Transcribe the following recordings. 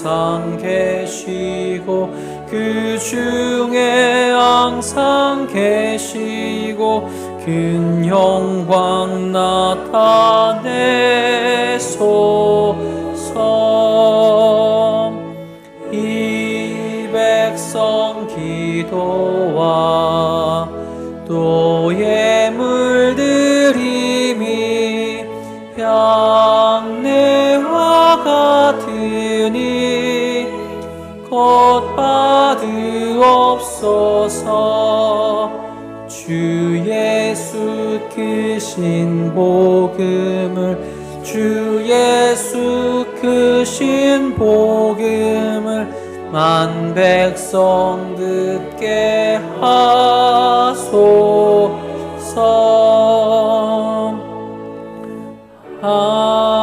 항상 계시고 그 중에 항상 계시고 큰 영광 나타내소서. 이 백성 기도와 또 예물드림이 향내와 같으니 곧 받으옵소서. 주 예수 크신 복음을 주 예수 크신 복음을 만 백성 듣게 하소서. 아멘.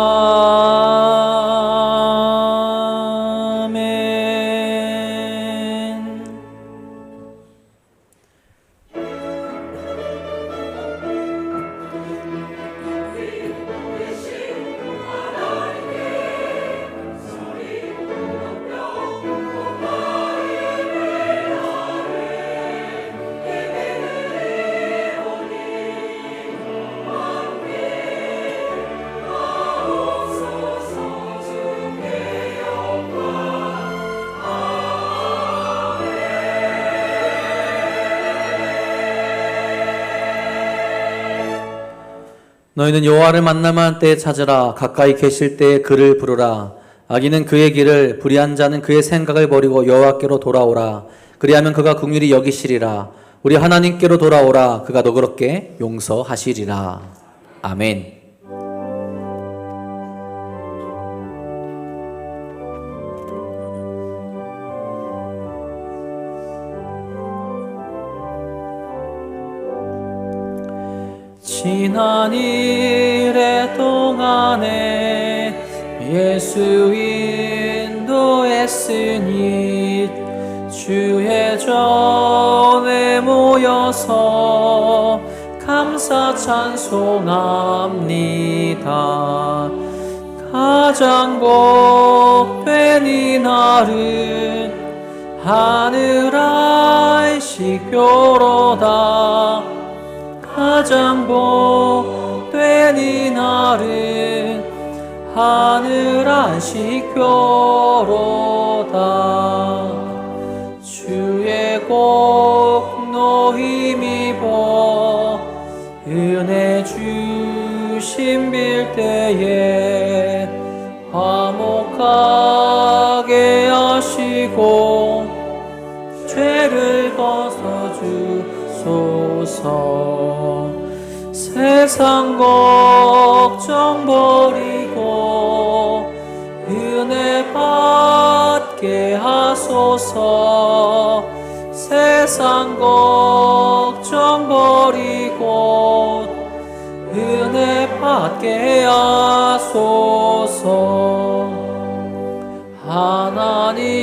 너희는 여호와를 만나만 때에 찾으라. 가까이 계실 때에 그를 부르라. 악인은 그의 길을, 불의한 자는 그의 생각을 버리고 여호와께로 돌아오라. 그리하면 그가 긍휼히 여기시리라. 우리 하나님께로 돌아오라. 그가 너그럽게 용서하시리라. 아멘. 지난 일의 동안에 예수 인도했으니 주의 전에 모여서 감사 찬송합니다. 가장 복된 이날은 하늘의 식표로다. 가장 복된 이날은 하늘의 식표로다. 주의 공로 힘입어 은혜 주심 빌 때에 화목하게 하시고 죄를 벗어주소서. 세상 걱정 버리고 은혜 받게 하소서. 세상 걱정 버리고 은혜 받게 하소서. 하나님의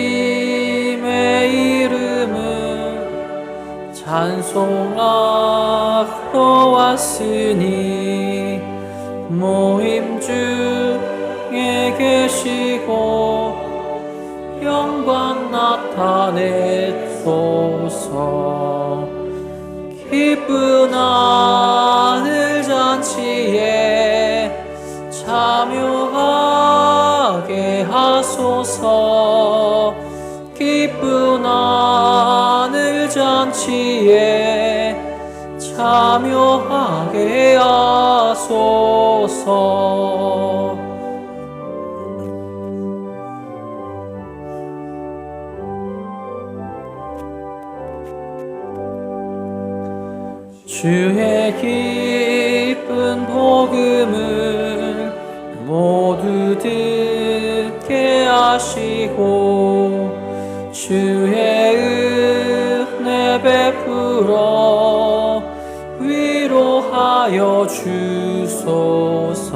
이름은 찬송하러 왔으니 모임 중에 계시고 영광 나타내소서. 기쁜 하늘 잔치에 참여하게 하소서. 기쁜 하늘 잔치에 참여하게 하소서. 주의 기쁜 복음을 모두 듣게 하시고 주의 은혜 베풀어 위로하여 주소서.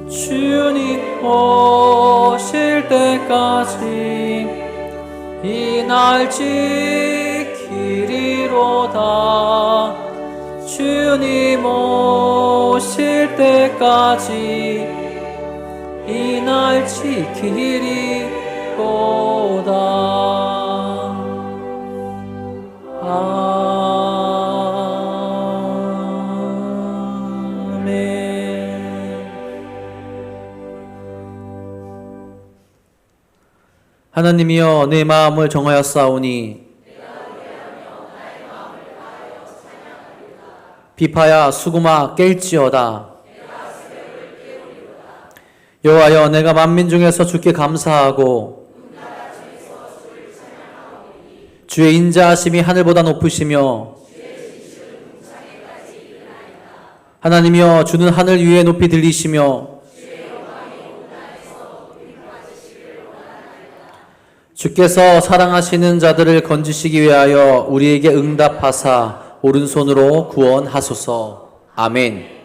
주님 오실 때까지 이 날 지키리로다. 주님 오실 때까지 이날 지키리로다. 아멘. 하나님이여 내 마음을 정하였사오니 비파야 수구마 깰지어다. 여호와여 내가 만민 중에서 주께 감사하고 주의 인자하심이 하늘보다 높으시며 하나님이여 주는 하늘 위에 높이 들리시며 주께서 사랑하시는 자들을 건지시기 위하여 우리에게 응답하사 오른손으로 구원하소서. 아멘.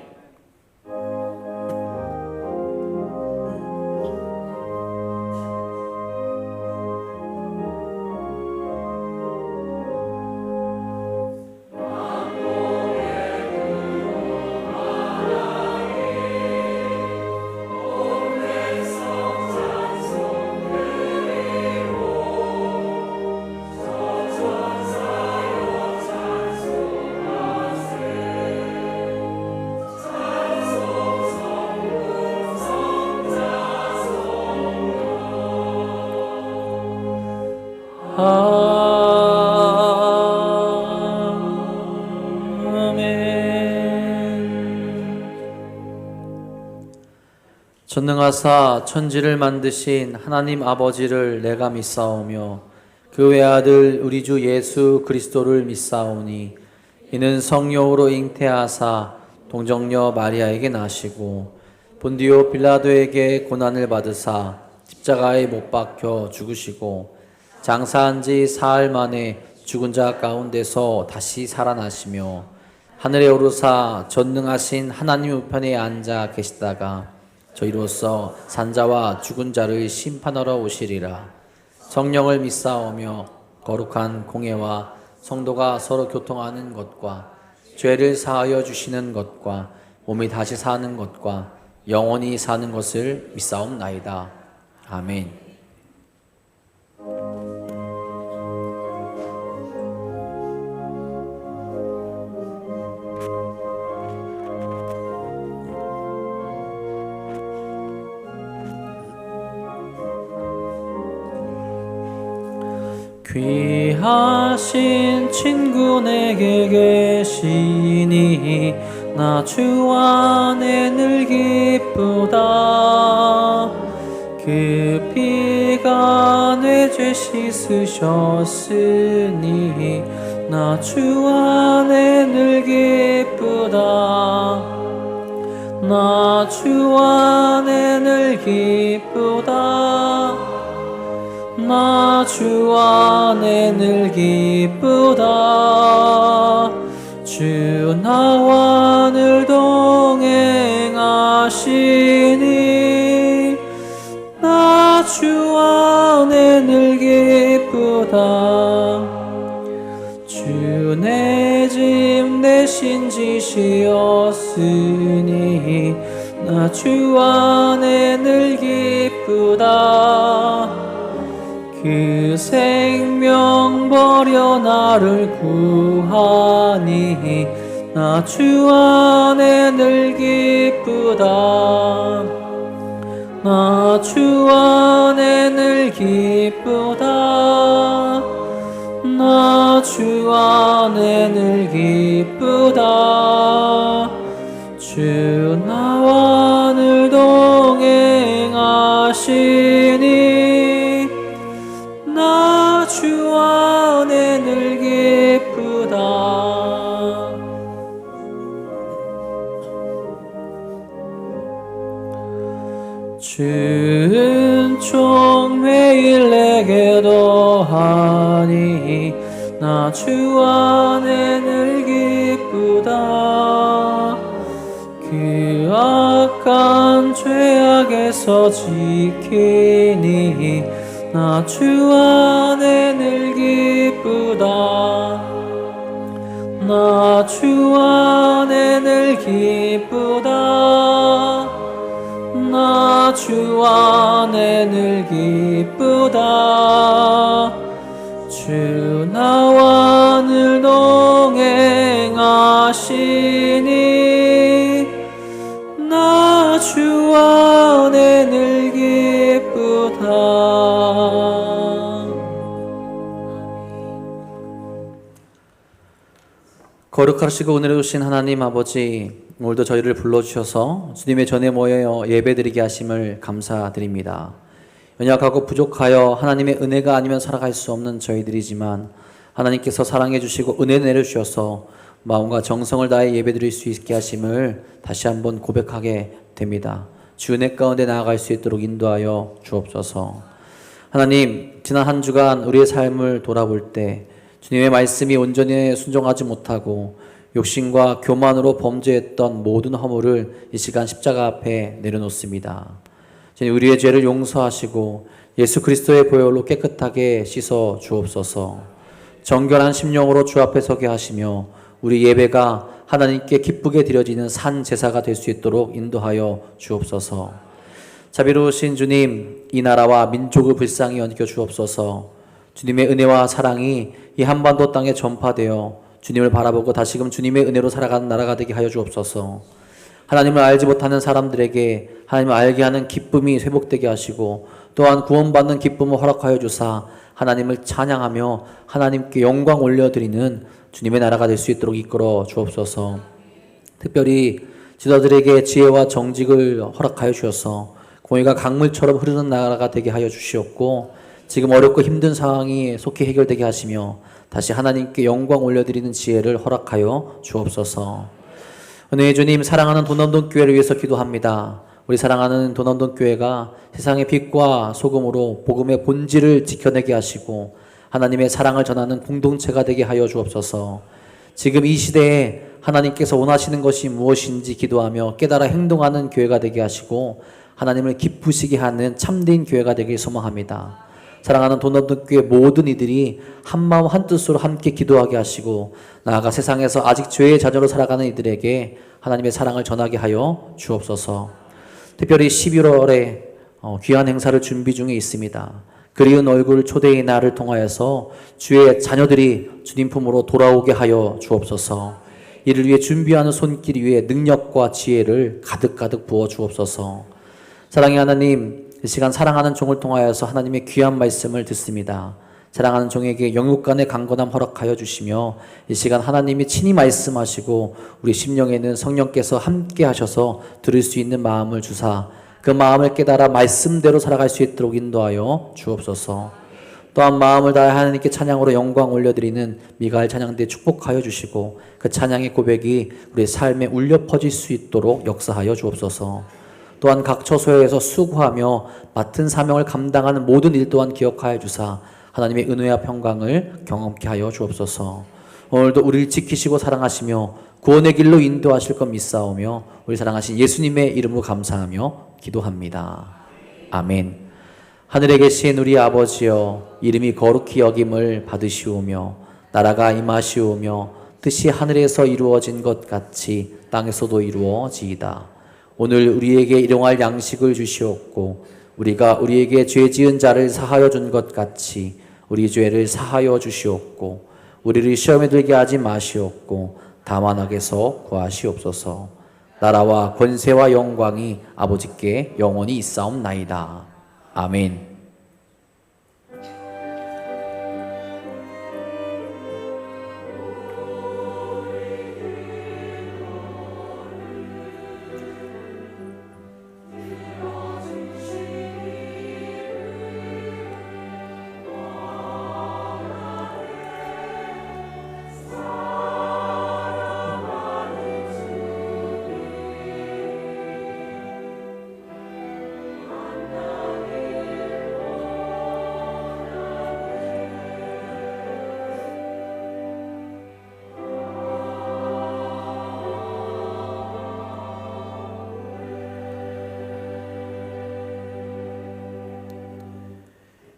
전능하사 천지를 만드신 하나님 아버지를 내가 믿사오며 그 외아들 우리 주 예수 그리스도를 믿사오니 이는 성령으로 잉태하사 동정녀 마리아에게 나시고 본디오 빌라도에게 고난을 받으사 십자가에 못 박혀 죽으시고 장사한 지 사흘 만에 죽은 자 가운데서 다시 살아나시며 하늘에 오르사 전능하신 하나님 우편에 앉아 계시다가 저희로서 산자와 죽은 자를 심판하러 오시리라. 성령을 믿사오며 거룩한 공예와 성도가 서로 교통하는 것과 죄를 사하여 주시는 것과 몸이 다시 사는 것과 영원히 사는 것을 믿사옵나이다. 아멘. 귀하신 친구 내게 계시니 나 주 안에 늘 기쁘다. 그 피가 내 죄 씻으셨으니 나 주 안에 늘 기쁘다. 나 주 안에 늘 기쁘다. 나 주 안에 늘 기쁘다. 주 나와 늘 동행하시니 나 주 안에 늘 기쁘다. 주 내 짐 대신 지시었으니 나 주 안에 늘 기쁘다. 그 생명 버려 나를 구하니 나 주 안에 늘 기쁘다. 나 주 안에 늘 기쁘다. 나 주 안에 늘 기쁘다. 주 나와 늘 동행하시니 나 주 안에 늘 기쁘다. 주은 총 매일 내게도 하니 나 주 안에 늘 기쁘다. 그 악한 죄악에서 지키니 나 주 안에 늘 기쁘다. 나 주 안에 늘 기쁘다. 나 나 주 안에 늘 기쁘다. 주 나와 늘 동행하시니 나 주 안에 늘 기쁘다. 거룩하시고 은혜로 주신 하나님 아버지, 오늘도 저희를 불러주셔서 주님의 전에 모여 예배드리게 하심을 감사드립니다. 연약하고 부족하여 하나님의 은혜가 아니면 살아갈 수 없는 저희들이지만 하나님께서 사랑해 주시고 은혜 내려주셔서 마음과 정성을 다해 예배드릴 수 있게 하심을 다시 한번 고백하게 됩니다. 주 은혜 가운데 나아갈 수 있도록 인도하여 주옵소서. 하나님, 지난 한 주간 우리의 삶을 돌아볼 때 주님의 말씀이 온전히 순종하지 못하고 욕심과 교만으로 범죄했던 모든 허물을 이 시간 십자가 앞에 내려놓습니다. 주님, 우리의 죄를 용서하시고 예수 그리스도의 보혈로 깨끗하게 씻어 주옵소서. 정결한 심령으로 주 앞에 서게 하시며 우리 예배가 하나님께 기쁘게 드려지는 산 제사가 될 수 있도록 인도하여 주옵소서. 자비로우신 주님, 이 나라와 민족을 불쌍히 여겨 주옵소서. 주님의 은혜와 사랑이 이 한반도 땅에 전파되어 주님을 바라보고 다시금 주님의 은혜로 살아가는 나라가 되게 하여 주옵소서. 하나님을 알지 못하는 사람들에게 하나님을 알게 하는 기쁨이 회복되게 하시고 또한 구원받는 기쁨을 허락하여 주사 하나님을 찬양하며 하나님께 영광 올려드리는 주님의 나라가 될 수 있도록 이끌어 주옵소서. 특별히 지도자들에게 지혜와 정직을 허락하여 주셔서 공의가 강물처럼 흐르는 나라가 되게 하여 주시옵고 지금 어렵고 힘든 상황이 속히 해결되게 하시며 다시 하나님께 영광 올려드리는 지혜를 허락하여 주옵소서. 은혜의 주님, 사랑하는 도남동 교회를 위해서 기도합니다. 우리 사랑하는 도남동 교회가 세상의 빛과 소금으로 복음의 본질을 지켜내게 하시고 하나님의 사랑을 전하는 공동체가 되게 하여 주옵소서. 지금 이 시대에 하나님께서 원하시는 것이 무엇인지 기도하며 깨달아 행동하는 교회가 되게 하시고 하나님을 기쁘시게 하는 참된 교회가 되길 소망합니다. 사랑하는 도남동교회 모든 이들이 한마음 한뜻으로 함께 기도하게 하시고 나아가 세상에서 아직 죄의 자녀로 살아가는 이들에게 하나님의 사랑을 전하게 하여 주옵소서. 특별히 11월에 귀한 행사를 준비 중에 있습니다. 그리운 얼굴 초대의 날을 통하여서 주의 자녀들이 주님 품으로 돌아오게 하여 주옵소서. 이를 위해 준비하는 손길 위에 능력과 지혜를 가득가득 부어 주옵소서. 사랑의 하나님, 이 시간 사랑하는 종을 통하여서 하나님의 귀한 말씀을 듣습니다. 사랑하는 종에게 영육간의 강건함 허락하여 주시며 이 시간 하나님이 친히 말씀하시고 우리 심령에는 성령께서 함께 하셔서 들을 수 있는 마음을 주사 그 마음을 깨달아 말씀대로 살아갈 수 있도록 인도하여 주옵소서. 또한 마음을 다해 하나님께 찬양으로 영광 올려드리는 미가엘 찬양대 축복하여 주시고 그 찬양의 고백이 우리 삶에 울려 퍼질 수 있도록 역사하여 주옵소서. 또한 각 처소에서 수고하며 맡은 사명을 감당하는 모든 일 또한 기억하여 주사 하나님의 은혜와 평강을 경험케 하여 주옵소서. 오늘도 우리를 지키시고 사랑하시며 구원의 길로 인도하실 것 믿사오며 우리 사랑하신 예수님의 이름으로 감사하며 기도합니다. 아멘. 하늘에 계신 우리 아버지여, 이름이 거룩히 여김을 받으시오며 나라가 임하시오며 뜻이 하늘에서 이루어진 것 같이 땅에서도 이루어지이다. 오늘 우리에게 일용할 양식을 주시옵고 우리가 우리에게 죄 지은 자를 사하여 준 것 같이 우리 죄를 사하여 주시옵고 우리를 시험에 들게 하지 마시옵고 다만 악에서 구하시옵소서. 나라와 권세와 영광이 아버지께 영원히 있사옵나이다. 아멘.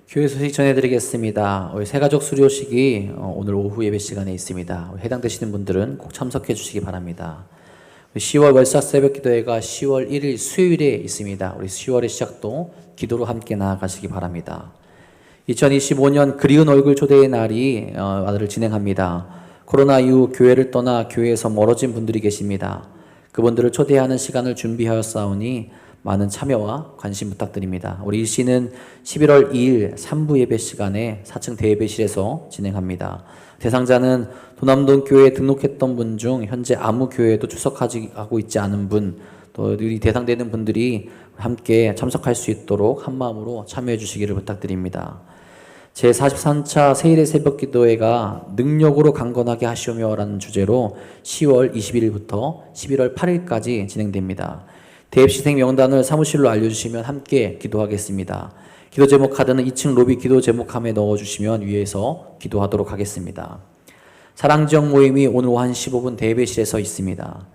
교회 소식 전해드리겠습니다. 우리 새가족 수료식이 오늘 오후 예배 시간에 있습니다. 해당되시는 분들은 꼭 참석해 주시기 바랍니다. 10월 월삭 새벽 기도회가 10월 1일 수요일에 있습니다. 우리 10월의 시작도 기도로 함께 나아가시기 바랍니다. 2025년 그리운 얼굴 초대의 날이 아들을 진행합니다. 코로나 이후 교회를 떠나 교회에서 멀어진 분들이 계십니다. 그분들을 초대하는 시간을 준비하였사오니 많은 참여와 관심 부탁드립니다. 우리 일시는 11월 2일 3부 예배 시간에 4층 대예배실에서 진행합니다. 대상자는 도남동 교회에 등록했던 분 중 현재 아무 교회에도 출석하고 있지 않은 분, 또 이 대상되는 분들이 함께 참석할 수 있도록 한마음으로 참여해 주시기를 부탁드립니다. 제43차 세일의 새벽기도회가 능력으로 강건하게 하시오며 라는 주제로 10월 21일부터 11월 8일까지 진행됩니다. 대입시생 명단을 사무실로 알려주시면 함께 기도하겠습니다. 기도 제목 카드는 2층 로비 기도 제목함에 넣어주시면 위에서 기도하도록 하겠습니다. 사랑지역 모임이 오늘 오후 1시 15분 대예배실에서 있습니다.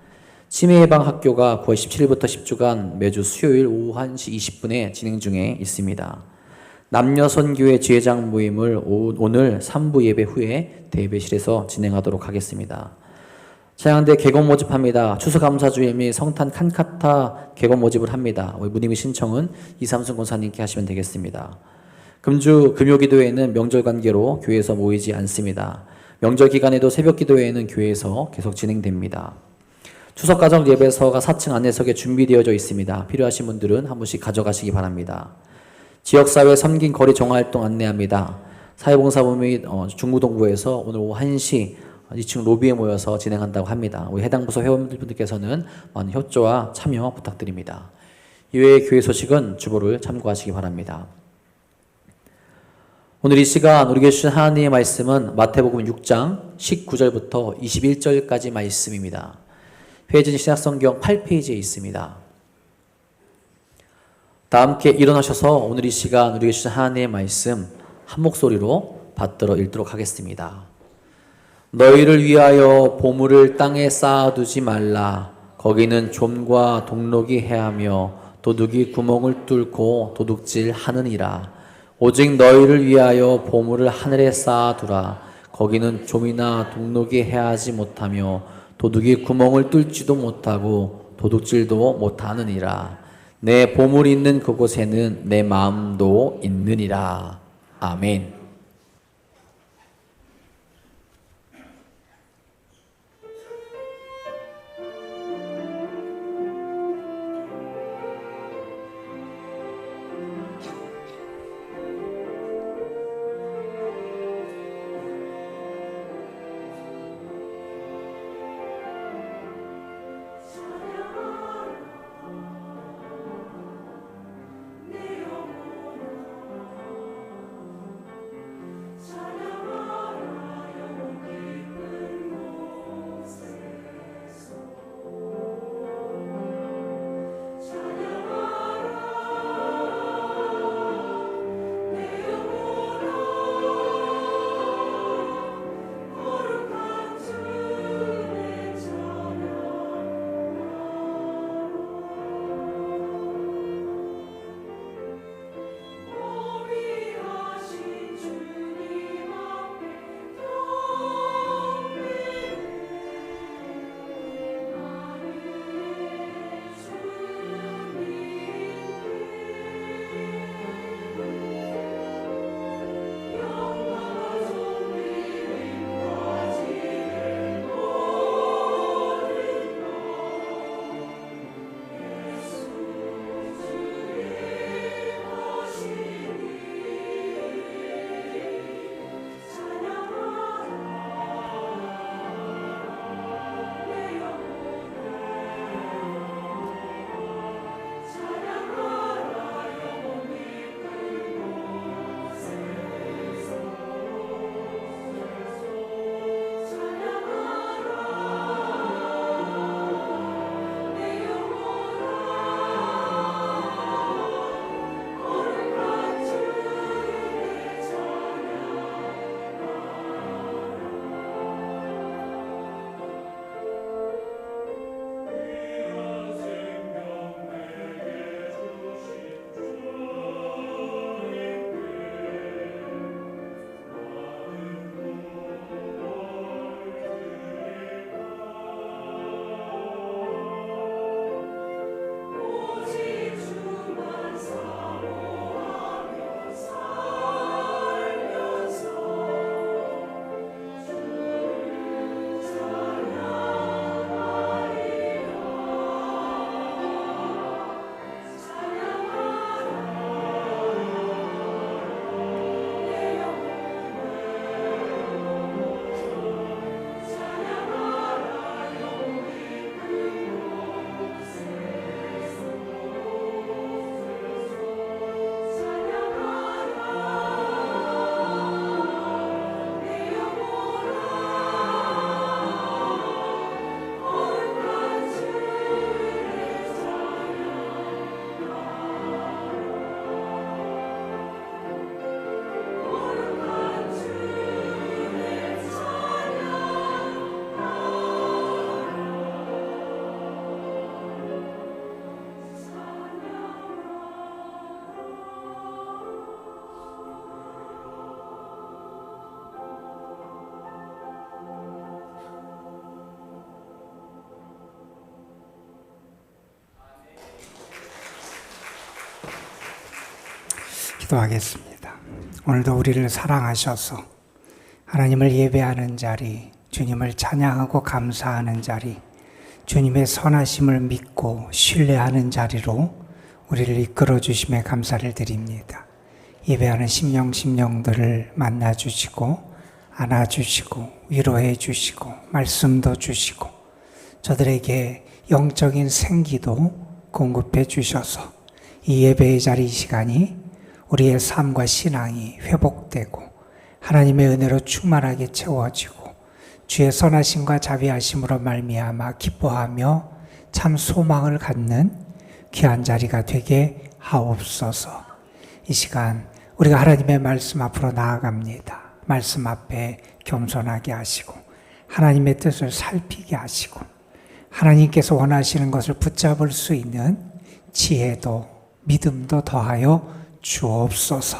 치매예방학교가 9월 17일부터 10주간 매주 수요일 오후 1시 20분에 진행 중에 있습니다. 남녀선교회 지회장 모임을 오늘 3부 예배 후에 대예배실에서 진행하도록 하겠습니다. 차양대 개건 모집합니다. 추수감사주일 및 성탄 칸카타 개건 모집을 합니다. 문의및 신청은 이삼순 권사님께 하시면 되겠습니다. 금주 금요기도회에는 명절 관계로 교회에서 모이지 않습니다. 명절 기간에도 새벽기도회에는 교회에서 계속 진행됩니다. 추석가정 예배서가 4층 안내석에 준비되어져 있습니다. 필요하신 분들은 한 분씩 가져가시기 바랍니다. 지역사회 섬긴 거리 종합활동 안내합니다. 사회봉사부 및 중구동부에서 오늘 오후 1시 2층 로비에 모여서 진행한다고 합니다. 우리 해당 부서 회원분들께서는 많은 협조와 참여 부탁드립니다. 이외의 교회 소식은 주보를 참고하시기 바랍니다. 오늘 이 시간 우리에게 주신 하나님의 말씀은 마태복음 6장 19절부터 21절까지 말씀입니다. 회진 신약성경 8페이지에 있습니다. 다 함께 일어나셔서 오늘 이 시간 우리에게 주신 하나님의 말씀 한 목소리로 받들어 읽도록 하겠습니다. 너희를 위하여 보물을 땅에 쌓아두지 말라. 거기는 좀과 동록이 해하며 도둑이 구멍을 뚫고 도둑질 하느니라. 오직 너희를 위하여 보물을 하늘에 쌓아두라. 거기는 좀이나 동록이 해하지 못하며 도둑이 구멍을 뚫지도 못하고 도둑질도 못하느니라. 내 보물이 있는 그곳에는 내 마음도 있느니라. 아멘. 기도하겠습니다. 오늘도 우리를 사랑하셔서 하나님을 예배하는 자리, 주님을 찬양하고 감사하는 자리, 주님의 선하심을 믿고 신뢰하는 자리로 우리를 이끌어 주심에 감사를 드립니다. 예배하는 심령들을 만나 주시고 안아 주시고 위로해 주시고 말씀도 주시고 저들에게 영적인 생기도 공급해 주셔서 이 예배의 자리 시간이 우리의 삶과 신앙이 회복되고 하나님의 은혜로 충만하게 채워지고 주의 선하심과 자비하심으로 말미암아 기뻐하며 참 소망을 갖는 귀한 자리가 되게 하옵소서. 이 시간 우리가 하나님의 말씀 앞으로 나아갑니다. 말씀 앞에 겸손하게 하시고 하나님의 뜻을 살피게 하시고 하나님께서 원하시는 것을 붙잡을 수 있는 지혜도 믿음도 더하여 주옵소서.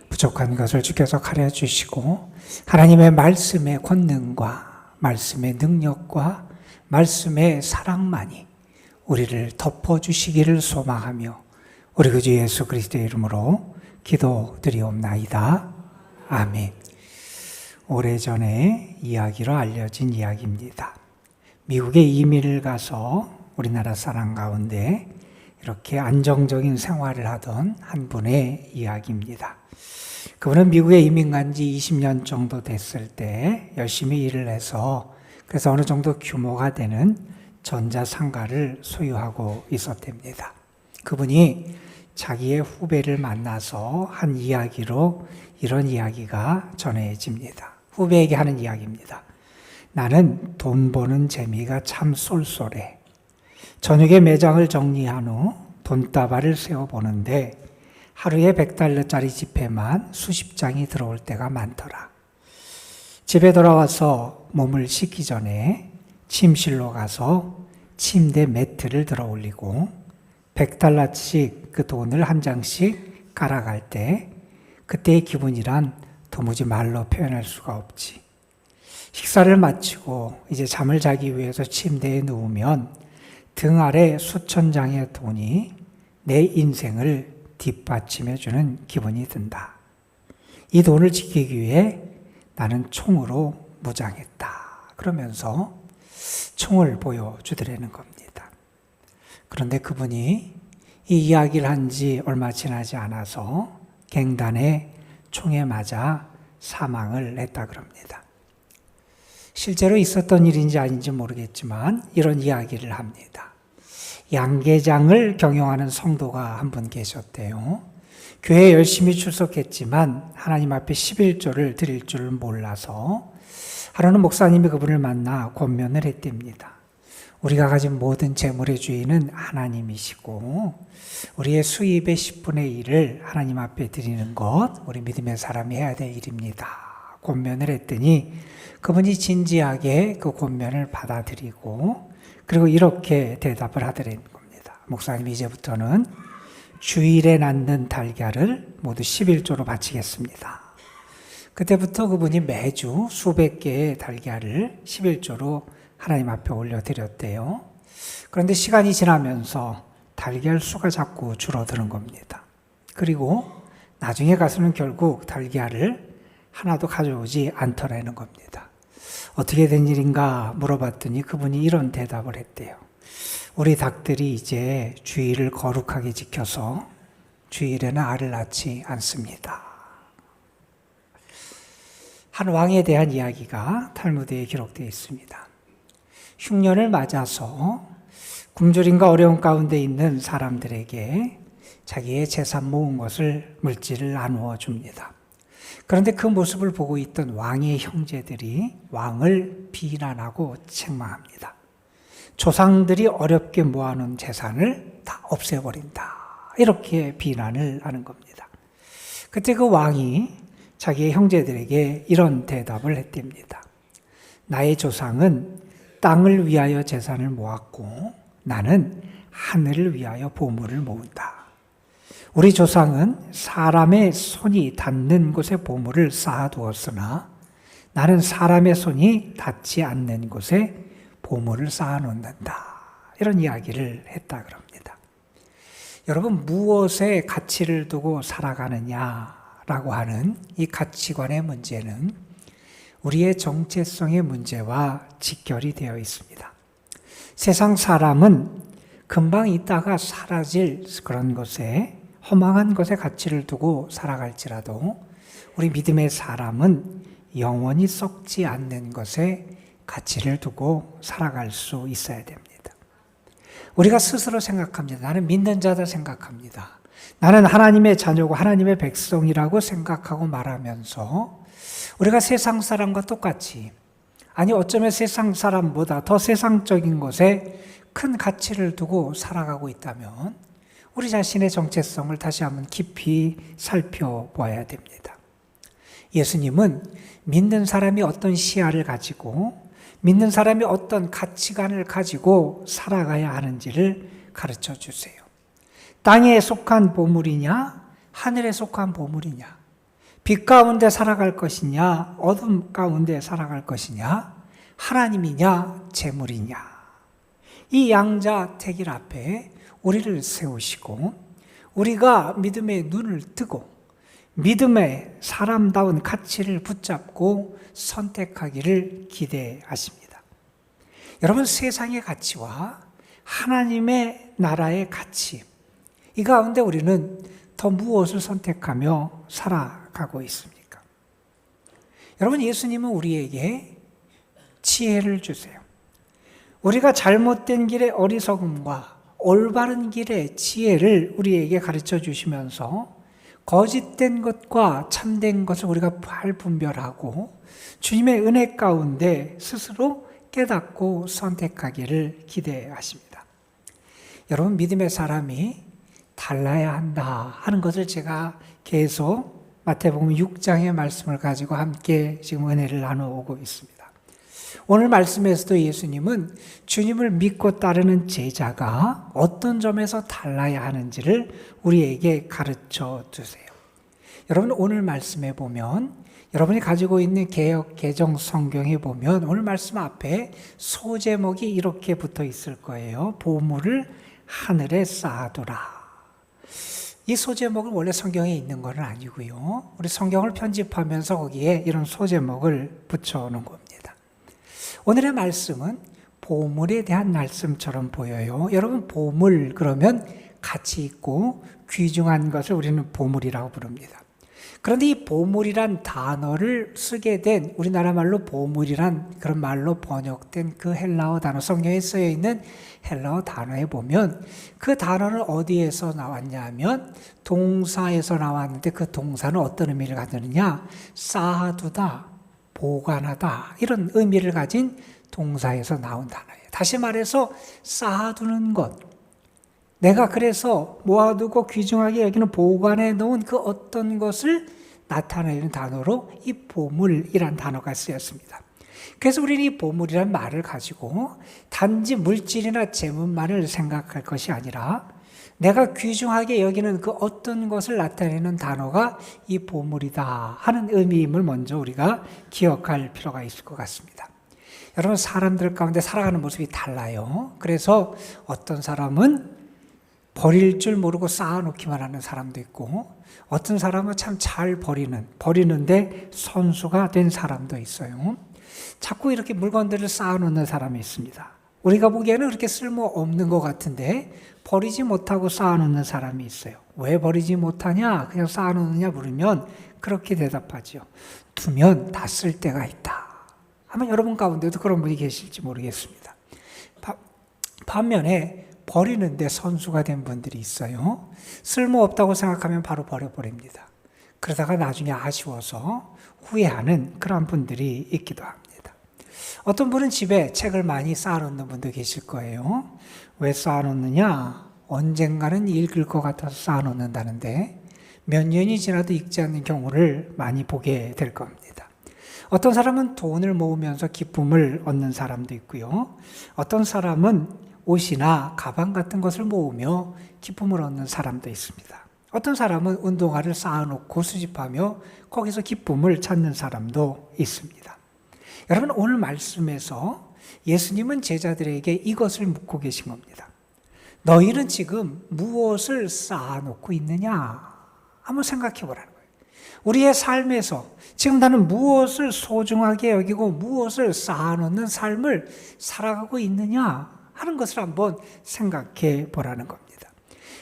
부족한 것을 주께서 가려주시고 하나님의 말씀의 권능과 말씀의 능력과 말씀의 사랑만이 우리를 덮어주시기를 소망하며 우리 구주 예수 그리스도의 이름으로 기도드리옵나이다. 아멘. 오래전에 이야기로 알려진 이야기입니다. 미국에 이민을 가서 우리나라 사람 가운데 이렇게 안정적인 생활을 하던 한 분의 이야기입니다. 그분은 미국에 이민 간 지 20년 정도 됐을 때 열심히 일을 해서 그래서 어느 정도 규모가 되는 전자상가를 소유하고 있었답니다. 그분이 자기의 후배를 만나서 한 이야기로 이런 이야기가 전해집니다. 후배에게 하는 이야기입니다. 나는 돈 버는 재미가 참 쏠쏠해. 저녁에 매장을 정리한 후 돈다발을 세어보는데 하루에 $100짜리 지폐만 수십 장이 들어올 때가 많더라. 집에 돌아와서 몸을 씻기 전에 침실로 가서 침대 매트를 들어 올리고 $100씩 그 돈을 한 장씩 깔아갈 때 그때의 기분이란 도무지 말로 표현할 수가 없지. 식사를 마치고 이제 잠을 자기 위해서 침대에 누우면 등 아래 수천 장의 돈이 내 인생을 뒷받침해주는 기분이 든다. 이 돈을 지키기 위해 나는 총으로 무장했다. 그러면서 총을 보여주더라는 겁니다. 그런데 그분이 이 이야기를 한 지 얼마 지나지 않아서 갱단에 총에 맞아 사망을 했다 그럽니다. 실제로 있었던 일인지 아닌지 모르겠지만 이런 이야기를 합니다. 양계장을 경영하는 성도가 한 분 계셨대요. 교회에 열심히 출석했지만 하나님 앞에 11조를 드릴 줄 몰라서 하루는 목사님이 그분을 만나 권면을 했답니다. 우리가 가진 모든 재물의 주인은 하나님이시고 우리의 수입의 10분의 1을 하나님 앞에 드리는 것 우리 믿음의 사람이 해야 될 일입니다. 권면을 했더니 그분이 진지하게 그 권면을 받아들이고 그리고 이렇게 대답을 하더라는 겁니다. 목사님이 이제부터는 주일에 낳는 달걀을 모두 11조로 바치겠습니다. 그때부터 그분이 매주 수백 개의 달걀을 11조로 하나님 앞에 올려드렸대요. 그런데 시간이 지나면서 달걀 수가 자꾸 줄어드는 겁니다. 그리고 나중에 가서는 결국 달걀을 하나도 가져오지 않더라는 겁니다. 어떻게 된 일인가 물어봤더니 그분이 이런 대답을 했대요. 우리 닭들이 이제 주일을 거룩하게 지켜서 주일에는 알을 낳지 않습니다. 한 왕에 대한 이야기가 탈무드에 기록되어 있습니다. 흉년을 맞아서 굶주림과 어려움 가운데 있는 사람들에게 자기의 재산 모은 것을 물질을 나누어 줍니다. 그런데 그 모습을 보고 있던 왕의 형제들이 왕을 비난하고 책망합니다. 조상들이 어렵게 모아놓은 재산을 다 없애버린다. 이렇게 비난을 하는 겁니다. 그때 그 왕이 자기의 형제들에게 이런 대답을 했답니다. 나의 조상은 땅을 위하여 재산을 모았고 나는 하늘을 위하여 보물을 모은다. 우리 조상은 사람의 손이 닿는 곳에 보물을 쌓아두었으나 나는 사람의 손이 닿지 않는 곳에 보물을 쌓아놓는다. 이런 이야기를 했다 그럽니다. 여러분, 무엇에 가치를 두고 살아가느냐라고 하는 이 가치관의 문제는 우리의 정체성의 문제와 직결이 되어 있습니다. 세상 사람은 금방 있다가 사라질 그런 것에, 허망한 것에 가치를 두고 살아갈지라도 우리 믿음의 사람은 영원히 썩지 않는 것에 가치를 두고 살아갈 수 있어야 됩니다. 우리가 스스로 생각합니다. 나는 믿는 자다 생각합니다. 나는 하나님의 자녀고 하나님의 백성이라고 생각하고 말하면서 우리가 세상 사람과 똑같이, 아니 어쩌면 세상 사람보다 더 세상적인 것에 큰 가치를 두고 살아가고 있다면 우리 자신의 정체성을 다시 한번 깊이 살펴보아야 됩니다. 예수님은 믿는 사람이 어떤 시야를 가지고, 믿는 사람이 어떤 가치관을 가지고 살아가야 하는지를 가르쳐 주세요. 땅에 속한 보물이냐, 하늘에 속한 보물이냐, 빛 가운데 살아갈 것이냐, 어둠 가운데 살아갈 것이냐, 하나님이냐, 재물이냐. 이 양자택일 앞에 우리를 세우시고 우리가 믿음의 눈을 뜨고 믿음의 사람다운 가치를 붙잡고 선택하기를 기대하십니다. 여러분, 세상의 가치와 하나님의 나라의 가치, 이 가운데 우리는 더 무엇을 선택하며 살아가고 있습니까? 여러분, 예수님은 우리에게 지혜를 주세요. 우리가 잘못된 길의 어리석음과 올바른 길의 지혜를 우리에게 가르쳐 주시면서 거짓된 것과 참된 것을 우리가 잘 분별하고 주님의 은혜 가운데 스스로 깨닫고 선택하기를 기대하십니다. 여러분, 믿음의 사람이 달라야 한다 하는 것을 제가 계속 마태복음 6장의 말씀을 가지고 함께 지금 은혜를 나누고 있습니다. 오늘 말씀에서도 예수님은 주님을 믿고 따르는 제자가 어떤 점에서 달라야 하는지를 우리에게 가르쳐 주세요. 여러분, 오늘 말씀에 보면, 여러분이 가지고 있는 개역 개정 성경에 보면 오늘 말씀 앞에 소제목이 이렇게 붙어 있을 거예요. 보물을 하늘에 쌓아두라. 이 소제목은 원래 성경에 있는 건 아니고요. 우리 성경을 편집하면서 거기에 이런 소제목을 붙여놓은 겁니다. 오늘의 말씀은 보물에 대한 말씀처럼 보여요. 여러분, 보물 그러면 가치 있고 귀중한 것을 우리는 보물이라고 부릅니다. 그런데 이 보물이란 단어를 쓰게 된, 우리나라 말로 보물이란 그런 말로 번역된 그 헬라어 단어, 성경에 쓰여 있는 헬라어 단어에 보면 그 단어는 어디에서 나왔냐 하면 동사에서 나왔는데 그 동사는 어떤 의미를 가지느냐? 쌓아두다, 보관하다, 이런 의미를 가진 동사에서 나온 단어예요. 다시 말해서 쌓아두는 것, 내가 그래서 모아두고 귀중하게 여기는 보관해 놓은 그 어떤 것을 나타내는 단어로 이 보물이란 단어가 쓰였습니다. 그래서 우리는 이 보물이란 말을 가지고 단지 물질이나 재물만을 생각할 것이 아니라 내가 귀중하게 여기는 그 어떤 것을 나타내는 단어가 이 보물이다 하는 의미임을 먼저 우리가 기억할 필요가 있을 것 같습니다. 여러분, 사람들 가운데 살아가는 모습이 달라요. 그래서 어떤 사람은 버릴 줄 모르고 쌓아놓기만 하는 사람도 있고, 어떤 사람은 참 잘 버리는데 선수가 된 사람도 있어요. 자꾸 이렇게 물건들을 쌓아놓는 사람이 있습니다. 우리가 보기에는 그렇게 쓸모없는 것 같은데 버리지 못하고 쌓아놓는 사람이 있어요. 왜 버리지 못하냐? 그냥 쌓아놓느냐 물으면 그렇게 대답하죠. 두면 다 쓸 때가 있다. 아마 여러분 가운데도 그런 분이 계실지 모르겠습니다. 반면에 버리는데 선수가 된 분들이 있어요. 쓸모없다고 생각하면 바로 버려버립니다. 그러다가 나중에 아쉬워서 후회하는 그런 분들이 있기도 합니다. 어떤 분은 집에 책을 많이 쌓아놓는 분도 계실 거예요. 왜 쌓아놓느냐? 언젠가는 읽을 것 같아서 쌓아놓는다는데 몇 년이 지나도 읽지 않는 경우를 많이 보게 될 겁니다. 어떤 사람은 돈을 모으면서 기쁨을 얻는 사람도 있고요. 어떤 사람은 옷이나 가방 같은 것을 모으며 기쁨을 얻는 사람도 있습니다. 어떤 사람은 운동화를 쌓아놓고 수집하며 거기서 기쁨을 찾는 사람도 있습니다. 여러분, 오늘 말씀에서 예수님은 제자들에게 이것을 묻고 계신 겁니다. 너희는 지금 무엇을 쌓아놓고 있느냐? 한번 생각해 보라는 거예요. 우리의 삶에서 지금 나는 무엇을 소중하게 여기고 무엇을 쌓아놓는 삶을 살아가고 있느냐 하는 것을 한번 생각해 보라는 겁니다.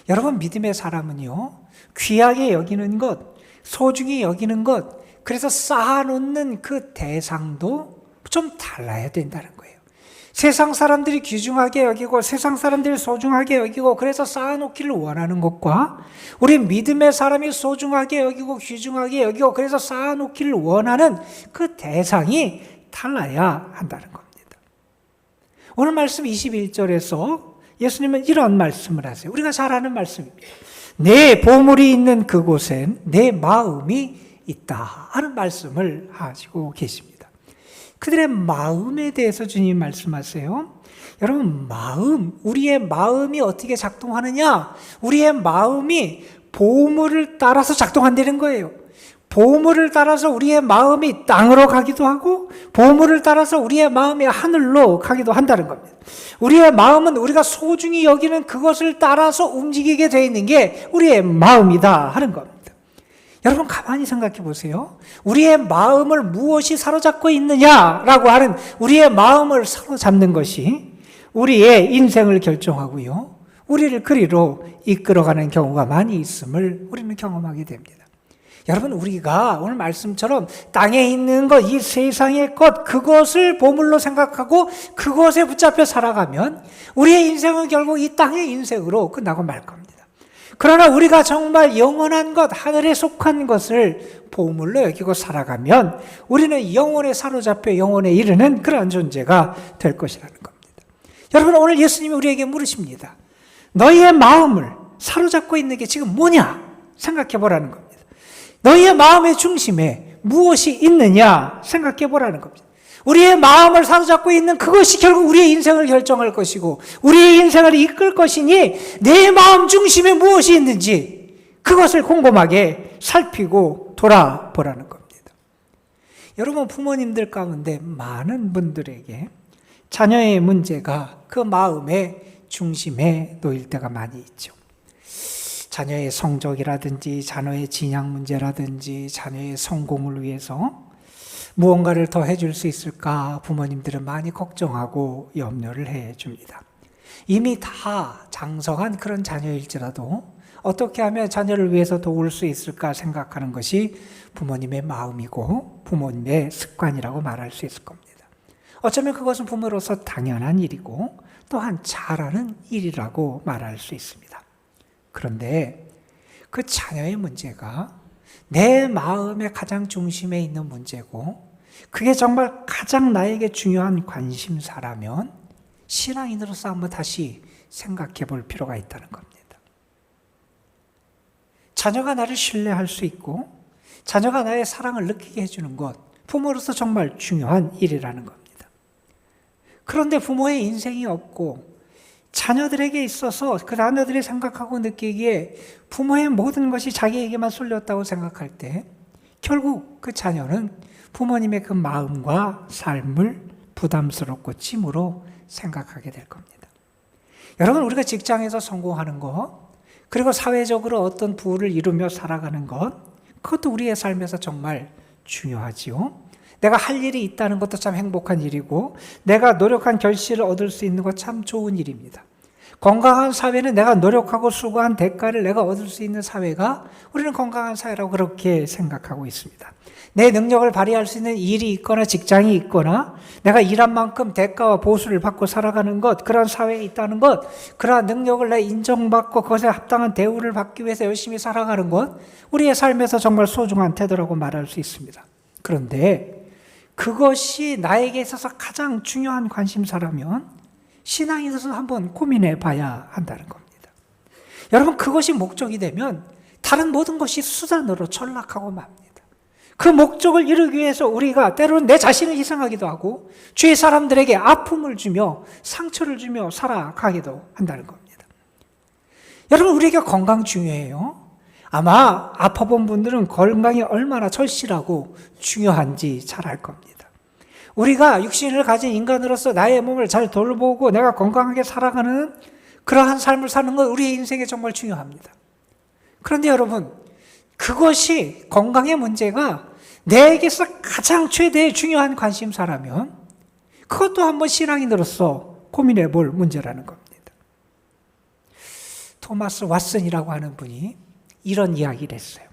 여러분, 믿음의 사람은요, 귀하게 여기는 것, 소중히 여기는 것, 그래서 쌓아놓는 그 대상도 좀 달라야 된다는 거예요. 세상 사람들이 귀중하게 여기고 세상 사람들이 소중하게 여기고 그래서 쌓아놓기를 원하는 것과 우리 믿음의 사람이 소중하게 여기고 귀중하게 여기고 그래서 쌓아놓기를 원하는 그 대상이 달라야 한다는 겁니다. 오늘 말씀 21절에서 예수님은 이런 말씀을 하세요. 우리가 잘 아는 말씀입니다. 내 보물이 있는 그곳엔 내 마음이 있다 하는 말씀을 하시고 계십니다. 그들의 마음에 대해서 주님 말씀하세요. 여러분, 우리의 마음이 어떻게 작동하느냐? 우리의 마음이 보물을 따라서 작동한다는 거예요. 보물을 따라서 우리의 마음이 땅으로 가기도 하고 보물을 따라서 우리의 마음이 하늘로 가기도 한다는 겁니다. 우리의 마음은 우리가 소중히 여기는 그것을 따라서 움직이게 되어 있는 게 우리의 마음이다 하는 겁니다. 여러분, 가만히 생각해 보세요. 우리의 마음을 무엇이 사로잡고 있느냐라고 하는 우리의 마음을 사로잡는 것이 우리의 인생을 결정하고요, 우리를 그리로 이끌어가는 경우가 많이 있음을 우리는 경험하게 됩니다. 여러분, 우리가 오늘 말씀처럼 땅에 있는 것, 이 세상의 것, 그것을 보물로 생각하고 그것에 붙잡혀 살아가면 우리의 인생은 결국 이 땅의 인생으로 끝나고 말 겁니다. 그러나 우리가 정말 영원한 것, 하늘에 속한 것을 보물로 여기고 살아가면 우리는 영원에 사로잡혀 영원에 이르는 그러한 존재가 될 것이라는 겁니다. 여러분, 오늘 예수님이 우리에게 물으십니다. 너희의 마음을 사로잡고 있는 게 지금 뭐냐? 생각해 보라는 겁니다. 너희의 마음의 중심에 무엇이 있느냐? 생각해 보라는 겁니다. 우리의 마음을 사로잡고 있는 그것이 결국 우리의 인생을 결정할 것이고 우리의 인생을 이끌 것이니 내 마음 중심에 무엇이 있는지 그것을 곰곰하게 살피고 돌아보라는 겁니다. 여러분, 부모님들 가운데 많은 분들에게 자녀의 문제가 그 마음의 중심에 놓일 때가 많이 있죠. 자녀의 성적이라든지 자녀의 진학 문제라든지 자녀의 성공을 위해서 무언가를 더 해줄 수 있을까 부모님들은 많이 걱정하고 염려를 해줍니다. 이미 다 장성한 그런 자녀일지라도 어떻게 하면 자녀를 위해서 도울 수 있을까 생각하는 것이 부모님의 마음이고 부모님의 습관이라고 말할 수 있을 겁니다. 어쩌면 그것은 부모로서 당연한 일이고 또한 잘하는 일이라고 말할 수 있습니다. 그런데 그 자녀의 문제가 내 마음의 가장 중심에 있는 문제고 그게 정말 가장 나에게 중요한 관심사라면 신앙인으로서 한번 다시 생각해 볼 필요가 있다는 겁니다. 자녀가 나를 신뢰할 수 있고 자녀가 나의 사랑을 느끼게 해주는 것, 부모로서 정말 중요한 일이라는 겁니다. 그런데 부모의 인생이 없고 자녀들에게 있어서 그 자녀들이 생각하고 느끼기에 부모의 모든 것이 자기에게만 쏠렸다고 생각할 때 결국 그 자녀는 부모님의 그 마음과 삶을 부담스럽고 짐으로 생각하게 될 겁니다. 여러분, 우리가 직장에서 성공하는 것, 그리고 사회적으로 어떤 부를 이루며 살아가는 것, 그것도 우리의 삶에서 정말 중요하지요. 내가 할 일이 있다는 것도 참 행복한 일이고 내가 노력한 결실을 얻을 수 있는 것 참 좋은 일입니다. 건강한 사회는 내가 노력하고 수고한 대가를 내가 얻을 수 있는 사회가 우리는 건강한 사회라고 그렇게 생각하고 있습니다. 내 능력을 발휘할 수 있는 일이 있거나 직장이 있거나 내가 일한 만큼 대가와 보수를 받고 살아가는 것, 그런 사회에 있다는 것, 그러한 능력을 내 인정받고 그것에 합당한 대우를 받기 위해서 열심히 살아가는 것, 우리의 삶에서 정말 소중한 태도라고 말할 수 있습니다. 그런데 그것이 나에게 있어서 가장 중요한 관심사라면 신앙인으로서 한번 고민해 봐야 한다는 겁니다. 여러분, 그것이 목적이 되면 다른 모든 것이 수단으로 전락하고 맙니다. 그 목적을 이루기 위해서 우리가 때로는 내 자신을 희생하기도 하고 주위 사람들에게 아픔을 주며 상처를 주며 살아가기도 한다는 겁니다. 여러분, 우리에게 건강 중요해요. 아마 아파본 분들은 건강이 얼마나 절실하고 중요한지 잘 알 겁니다. 우리가 육신을 가진 인간으로서 나의 몸을 잘 돌보고 내가 건강하게 살아가는 그러한 삶을 사는 것 우리의 인생에 정말 중요합니다. 그런데 여러분, 그것이 건강의 문제가 내게서 가장 최대의 중요한 관심사라면 그것도 한번 신앙인으로서 고민해 볼 문제라는 겁니다. 토마스 왓슨이라고 하는 분이 이런 이야기를 했어요.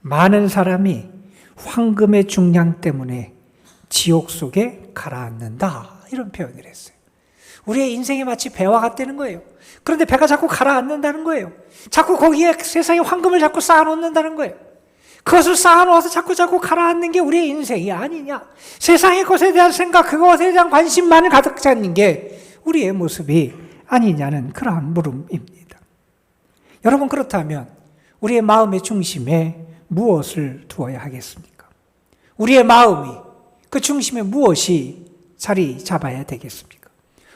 많은 사람이 황금의 중량 때문에 지옥 속에 가라앉는다, 이런 표현을 했어요. 우리의 인생이 마치 배와 같다는 거예요. 그런데 배가 자꾸 가라앉는다는 거예요. 자꾸 거기에 세상에 황금을 자꾸 쌓아놓는다는 거예요. 그것을 쌓아놓아서 자꾸 가라앉는 게 우리의 인생이 아니냐. 세상의 것에 대한 생각, 그것에 대한 관심만을 가득 찾는 게 우리의 모습이 아니냐는 그러한 물음입니다. 여러분, 그렇다면 우리의 마음의 중심에 무엇을 두어야 하겠습니까? 우리의 마음이 그 중심에 무엇이 자리 잡아야 되겠습니까?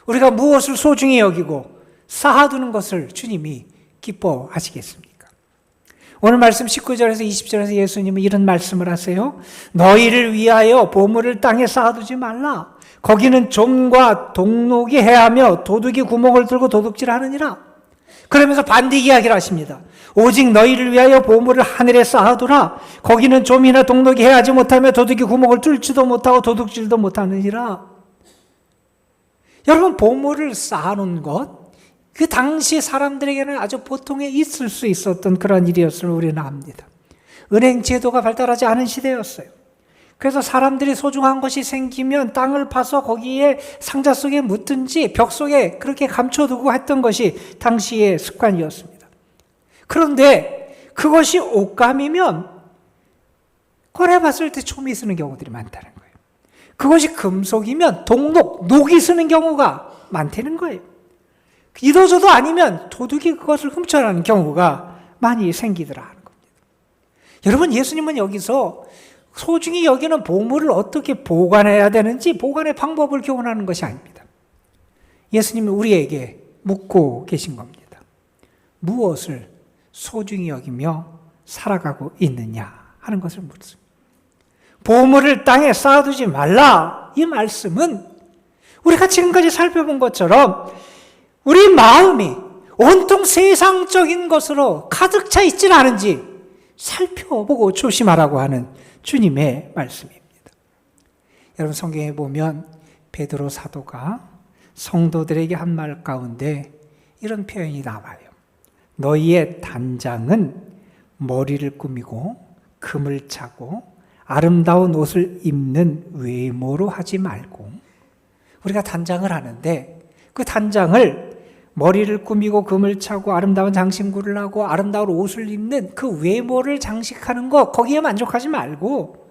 우리가 무엇을 소중히 여기고 쌓아두는 것을 주님이 기뻐하시겠습니까? 오늘 말씀 19절에서 20절에서 예수님은 이런 말씀을 하세요. 너희를 위하여 보물을 땅에 쌓아두지 말라. 거기는 좀과 동록이 해하며 도둑이 구멍을 뚫고 도둑질하느니라. 그러면서 반대 이야기를 하십니다. 오직 너희를 위하여 보물을 하늘에 쌓아두라. 거기는 좀이나 동록이 해하지 못하며 도둑이 구멍을 뚫지도 못하고 도둑질도 못하느니라. 여러분, 보물을 쌓아놓은 것, 그 당시 사람들에게는 아주 보통에 있을 수 있었던 그런 일이었음을 우리는 압니다. 은행 제도가 발달하지 않은 시대였어요. 그래서 사람들이 소중한 것이 생기면 땅을 파서 거기에 상자 속에 묻든지 벽 속에 그렇게 감춰두고 했던 것이 당시의 습관이었습니다. 그런데 그것이 옷감이면 꺼내봤을 때 솜이 쓰는 경우들이 많다는 거예요. 그것이 금속이면 녹이 쓰는 경우가 많다는 거예요. 이도저도 아니면 도둑이 그것을 훔쳐가는 경우가 많이 생기더라 하는 겁니다. 여러분, 예수님은 여기서 소중히 여기는 보물을 어떻게 보관해야 되는지 보관의 방법을 교훈하는 것이 아닙니다. 예수님은 우리에게 묻고 계신 겁니다. 무엇을 소중히 여기며 살아가고 있느냐 하는 것을 묻습니다. 보물을 땅에 쌓아두지 말라, 이 말씀은 우리가 지금까지 살펴본 것처럼 우리 마음이 온통 세상적인 것으로 가득 차 있지는 않은지 살펴보고 조심하라고 하는 주님의 말씀입니다. 여러분, 성경에 보면 베드로 사도가 성도들에게 한 말 가운데 이런 표현이 나와요. 너희의 단장은 머리를 꾸미고 금을 차고 아름다운 옷을 입는 외모로 하지 말고, 우리가 단장을 하는데 그 단장을 머리를 꾸미고 금을 차고 아름다운 장신구를 하고 아름다운 옷을 입는 그 외모를 장식하는 것, 거기에 만족하지 말고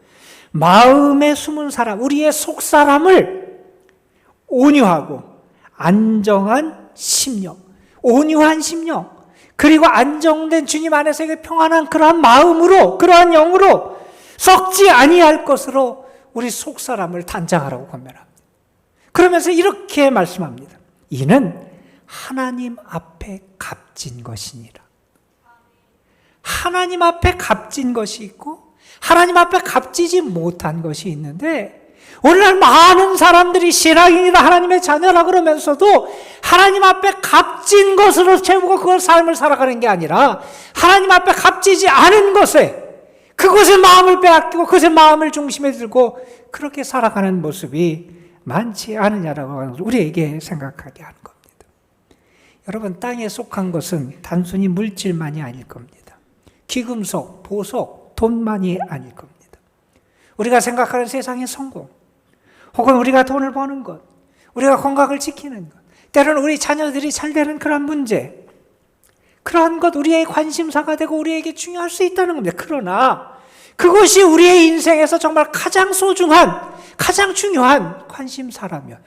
마음에 숨은 사람, 우리의 속 사람을 온유하고 안정한 심령, 온유한 심령, 그리고 안정된 주님 안에서의 평안한 그러한 마음으로, 그러한 영으로 썩지 아니할 것으로 우리 속 사람을 단장하라고 권면합니다. 그러면서 이렇게 말씀합니다. 이는 하나님 앞에 값진 것이니라. 하나님 앞에 값진 것이 있고 하나님 앞에 값지지 못한 것이 있는데, 오늘날 많은 사람들이 신앙인이다, 하나님의 자녀라 그러면서도 하나님 앞에 값진 것으로 채우고 그걸 삶을 살아가는 게 아니라 하나님 앞에 값지지 않은 것에, 그것의 마음을 빼앗기고 그것의 마음을 중심에 들고 그렇게 살아가는 모습이 많지 않으냐라고 우리에게 생각하게 하는 겁니다. 여러분, 땅에 속한 것은 단순히 물질만이 아닐 겁니다. 귀금속, 보석, 돈만이 아닐 겁니다. 우리가 생각하는 세상의 성공, 혹은 우리가 돈을 버는 것, 우리가 건강을 지키는 것, 때로는 우리 자녀들이 잘 되는 그런 문제, 그러한 것 우리의 관심사가 되고 우리에게 중요할 수 있다는 겁니다. 그러나 그것이 우리의 인생에서 정말 가장 소중한, 가장 중요한 관심사라면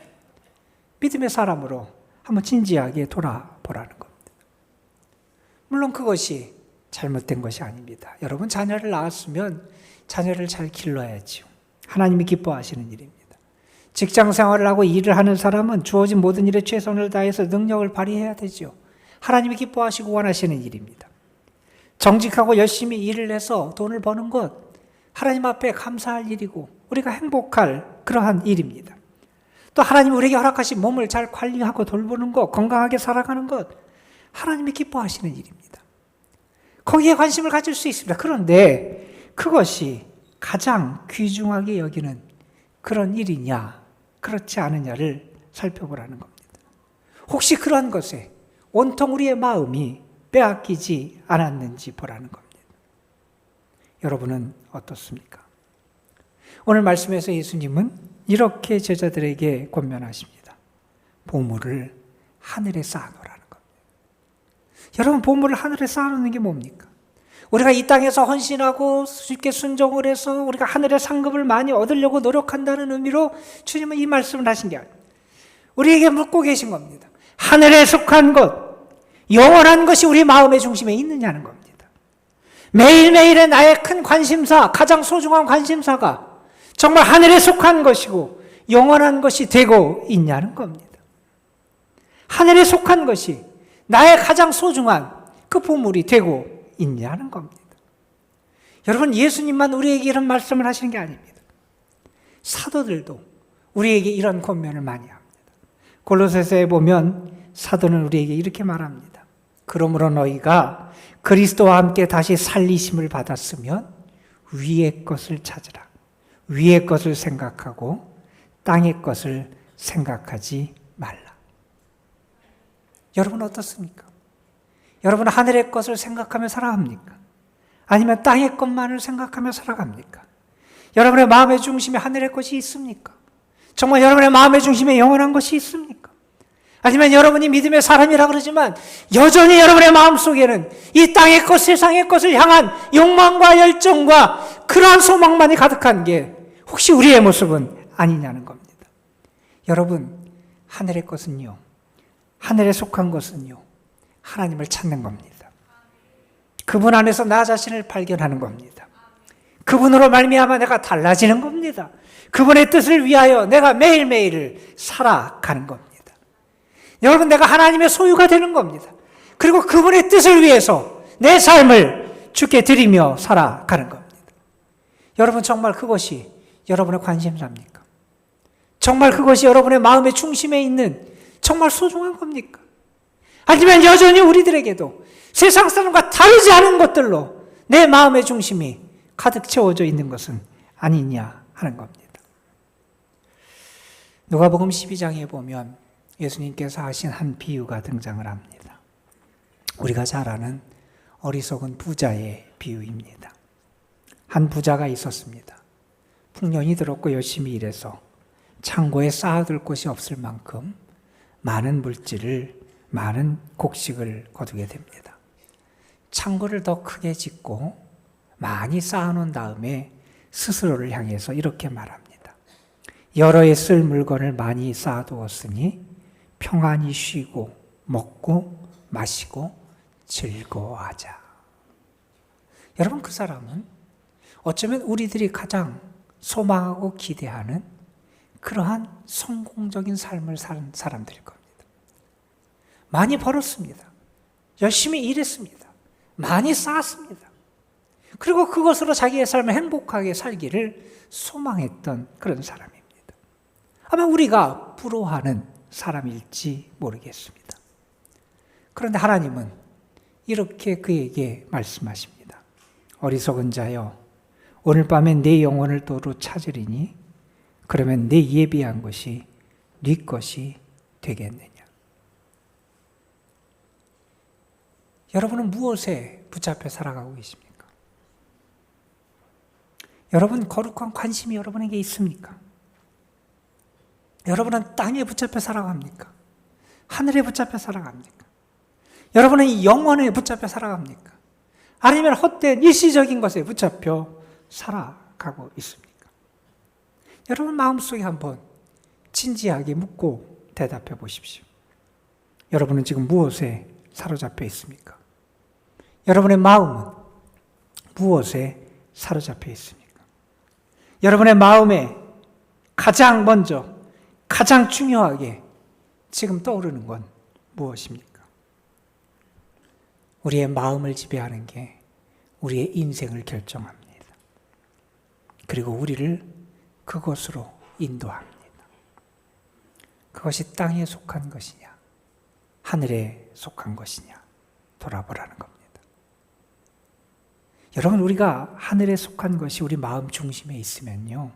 믿음의 사람으로 한번 진지하게 돌아보라는 겁니다. 물론 그것이 잘못된 것이 아닙니다. 여러분, 자녀를 낳았으면 자녀를 잘 길러야지요. 하나님이 기뻐하시는 일입니다. 직장 생활을 하고 일을 하는 사람은 주어진 모든 일에 최선을 다해서 능력을 발휘해야 되죠. 하나님이 기뻐하시고 원하시는 일입니다. 정직하고 열심히 일을 해서 돈을 버는 것, 하나님 앞에 감사할 일이고 우리가 행복할 그러한 일입니다. 또 하나님 우리에게 허락하신 몸을 잘 관리하고 돌보는 것, 건강하게 살아가는 것, 하나님이 기뻐하시는 일입니다. 거기에 관심을 가질 수 있습니다. 그런데 그것이 가장 귀중하게 여기는 그런 일이냐, 그렇지 않느냐를 살펴보라는 겁니다. 혹시 그런 것에 온통 우리의 마음이 빼앗기지 않았는지 보라는 겁니다. 여러분은 어떻습니까? 오늘 말씀에서 예수님은 이렇게 제자들에게 권면하십니다. 보물을 하늘에 쌓아놓으라는 겁니다. 여러분, 보물을 하늘에 쌓아놓는 게 뭡니까? 우리가 이 땅에서 헌신하고 쉽게 순종을 해서 우리가 하늘의 상급을 많이 얻으려고 노력한다는 의미로 주님은 이 말씀을 하신 게 아니에요. 우리에게 묻고 계신 겁니다. 하늘에 속한 것, 영원한 것이 우리 마음의 중심에 있느냐는 겁니다. 매일매일의 나의 큰 관심사, 가장 소중한 관심사가 정말 하늘에 속한 것이고 영원한 것이 되고 있냐는 겁니다. 하늘에 속한 것이 나의 가장 소중한 그 보물이 되고 있냐는 겁니다. 여러분, 예수님만 우리에게 이런 말씀을 하시는 게 아닙니다. 사도들도 우리에게 이런 권면을 많이 합니다. 골로새서에 보면 사도는 우리에게 이렇게 말합니다. 그러므로 너희가 그리스도와 함께 다시 살리심을 받았으면 위의 것을 찾으라. 위의 것을 생각하고 땅의 것을 생각하지 말라. 여러분 어떻습니까? 여러분은 하늘의 것을 생각하며 살아갑니까? 아니면 땅의 것만을 생각하며 살아갑니까? 여러분의 마음의 중심에 하늘의 것이 있습니까? 정말 여러분의 마음의 중심에 영원한 것이 있습니까? 아니면 여러분이 믿음의 사람이라 그러지만 여전히 여러분의 마음속에는 이 땅의 것, 세상의 것을 향한 욕망과 열정과 그러한 소망만이 가득한 게 혹시 우리의 모습은 아니냐는 겁니다. 여러분, 하늘의 것은요, 하늘에 속한 것은요, 하나님을 찾는 겁니다. 그분 안에서 나 자신을 발견하는 겁니다. 그분으로 말미암아 내가 달라지는 겁니다. 그분의 뜻을 위하여 내가 매일매일을 살아가는 겁니다. 여러분, 내가 하나님의 소유가 되는 겁니다. 그리고 그분의 뜻을 위해서 내 삶을 주께 드리며 살아가는 겁니다. 여러분, 정말 그것이 여러분의 관심사입니까? 정말 그것이 여러분의 마음의 중심에 있는 정말 소중한 겁니까? 아니면 여전히 우리들에게도 세상 사람과 다르지 않은 것들로 내 마음의 중심이 가득 채워져 있는 것은 아니냐 하는 겁니다. 누가복음 12장에 보면 예수님께서 하신 한 비유가 등장을 합니다. 우리가 잘 아는 어리석은 부자의 비유입니다. 한 부자가 있었습니다. 풍년이 들었고 열심히 일해서 창고에 쌓아둘 곳이 없을 만큼 많은 물질을, 많은 곡식을 거두게 됩니다. 창고를 더 크게 짓고 많이 쌓아놓은 다음에 스스로를 향해서 이렇게 말합니다. 여러 해 쓸 물건을 많이 쌓아두었으니 평안히 쉬고 먹고 마시고 즐거워하자. 여러분, 그 사람은 어쩌면 우리들이 가장 소망하고 기대하는 그러한 성공적인 삶을 사는 사람들일 겁니다. 많이 벌었습니다. 열심히 일했습니다. 많이 쌓았습니다. 그리고 그것으로 자기의 삶을 행복하게 살기를 소망했던 그런 사람입니다. 아마 우리가 부러워하는 사람일지 모르겠습니다. 그런데 하나님은 이렇게 그에게 말씀하십니다. 어리석은 자여, 오늘 밤에 내 영혼을 도로 찾으리니 그러면 내 예비한 것이 네 것이 되겠느냐. 여러분은 무엇에 붙잡혀 살아가고 계십니까? 여러분, 거룩한 관심이 여러분에게 있습니까? 여러분은 땅에 붙잡혀 살아갑니까? 하늘에 붙잡혀 살아갑니까? 여러분은 이 영혼에 붙잡혀 살아갑니까? 아니면 헛된 일시적인 것에 붙잡혀 살아가고 있습니까? 여러분 마음속에 한번 진지하게 묻고 대답해 보십시오. 여러분은 지금 무엇에 사로잡혀 있습니까? 여러분의 마음은 무엇에 사로잡혀 있습니까? 여러분의 마음에 가장 먼저, 가장 중요하게 지금 떠오르는 건 무엇입니까? 우리의 마음을 지배하는 게 우리의 인생을 결정합니다. 그리고 우리를 그것으로 인도합니다. 그것이 땅에 속한 것이냐, 하늘에 속한 것이냐. 돌아보라는 겁니다. 여러분, 우리가 하늘에 속한 것이 우리 마음 중심에 있으면요,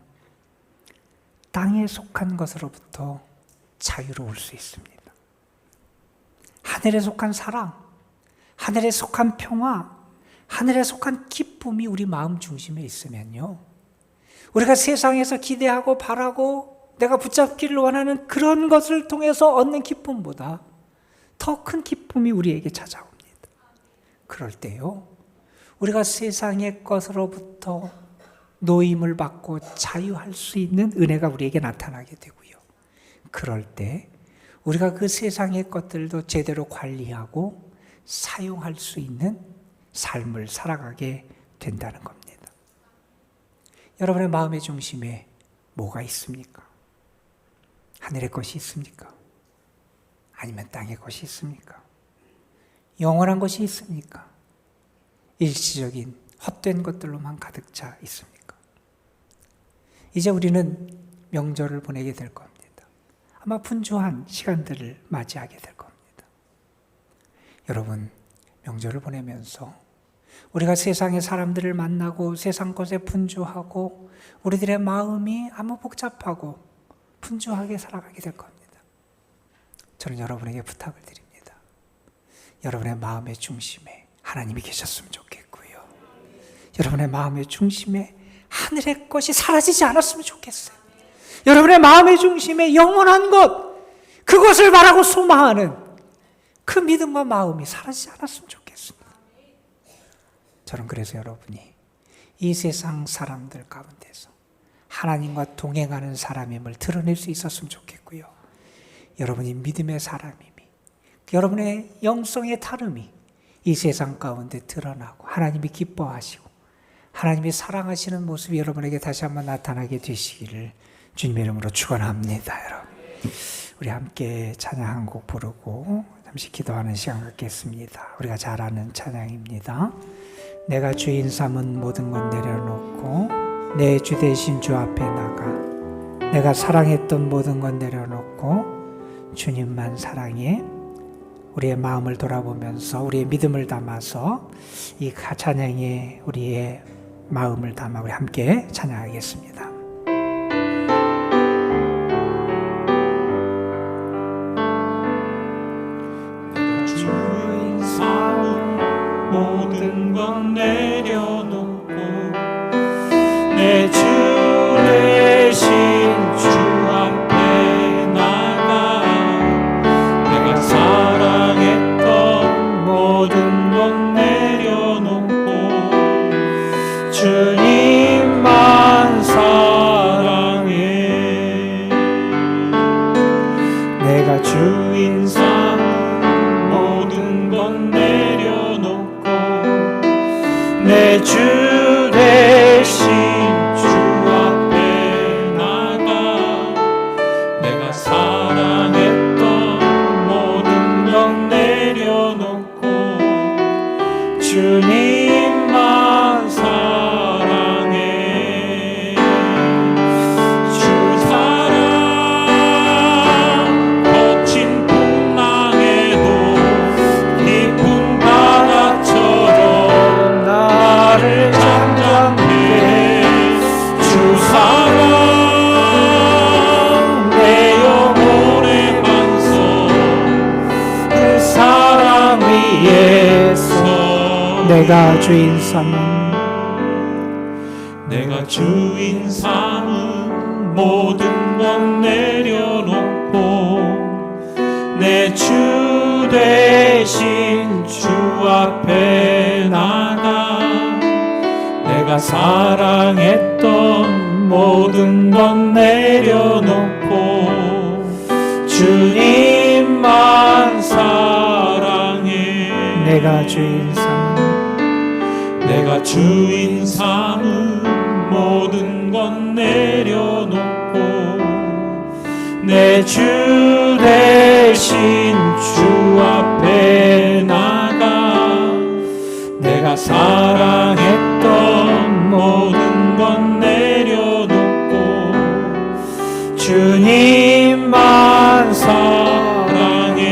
땅에 속한 것으로부터 자유로울 수 있습니다. 하늘에 속한 사랑, 하늘에 속한 평화, 하늘에 속한 기쁨이 우리 마음 중심에 있으면요, 우리가 세상에서 기대하고 바라고 내가 붙잡기를 원하는 그런 것을 통해서 얻는 기쁨보다 더 큰 기쁨이 우리에게 찾아옵니다. 그럴 때요, 우리가 세상의 것으로부터 노임을 받고 자유할 수 있는 은혜가 우리에게 나타나게 되고요. 그럴 때 우리가 그 세상의 것들도 제대로 관리하고 사용할 수 있는 삶을 살아가게 된다는 겁니다. 여러분의 마음의 중심에 뭐가 있습니까? 하늘의 것이 있습니까? 아니면 땅의 것이 있습니까? 영원한 것이 있습니까? 일시적인 헛된 것들로만 가득 차 있습니까? 이제 우리는 명절을 보내게 될 겁니다. 아마 분주한 시간들을 맞이하게 될 겁니다. 여러분, 명절을 보내면서 우리가 세상의 사람들을 만나고 세상 것에 분주하고 우리들의 마음이 아무 복잡하고 분주하게 살아가게 될 겁니다. 저는 여러분에게 부탁을 드립니다. 여러분의 마음의 중심에 하나님이 계셨으면 좋겠고요. 여러분의 마음의 중심에 하늘의 것이 사라지지 않았으면 좋겠어요. 여러분의 마음의 중심에 영원한 것, 그것을 바라고 소망하는 그 믿음과 마음이 사라지지 않았으면 좋겠습니다. 저는 그래서 여러분이 이 세상 사람들 가운데서 하나님과 동행하는 사람임을 드러낼 수 있었으면 좋겠고요. 여러분이 믿음의 사람임이, 여러분의 영성의 다름이 이 세상 가운데 드러나고 하나님이 기뻐하시고 하나님이 사랑하시는 모습이 여러분에게 다시 한번 나타나게 되시기를 주님의 이름으로 축원합니다. 여러분, 우리 함께 찬양 한 곡 부르고 잠시 기도하는 시간 갖겠습니다. 우리가 잘 아는 찬양입니다. 내가 주인 삼은 모든 건 내려놓고 내 주 대신 주 앞에 나가, 내가 사랑했던 모든 건 내려놓고 주님만 사랑해. 우리의 마음을 돌아보면서 우리의 믿음을 담아서 이 찬양에 우리의 마음을 담아 우리 함께 찬양하겠습니다. 내가 주인 삼은 모든 건 내려놓고 내 주 대신 주 앞에 나가, 내가 사랑했던 모든 건 내려놓고 주님만 사랑해. 내가 주인 삼은 모든 건 내려놓고 내 주 대신 주 앞에 나가, 내가 사랑했던 모든 건 내려놓고 주님만 사랑해. 주 사랑 거친 풍랑에도 깊은 바다처럼 나를 잠잠해. 주 사랑 내 영혼의 반석, 그 사랑 위에서 내가 주인 삼은 내가 주인 삼은 모든 건 내려놓고 내 주 대신 주 앞에 나가, 내가 사랑했던 모든 건 내려놓고 주님만 사랑해. 내가 주인 삼은 내가 주인 삼은 모든 건 내려놓고 내 주 대신 주 앞에 나가, 내가 사랑했던 모든 건 내려놓고 주님만 사랑해.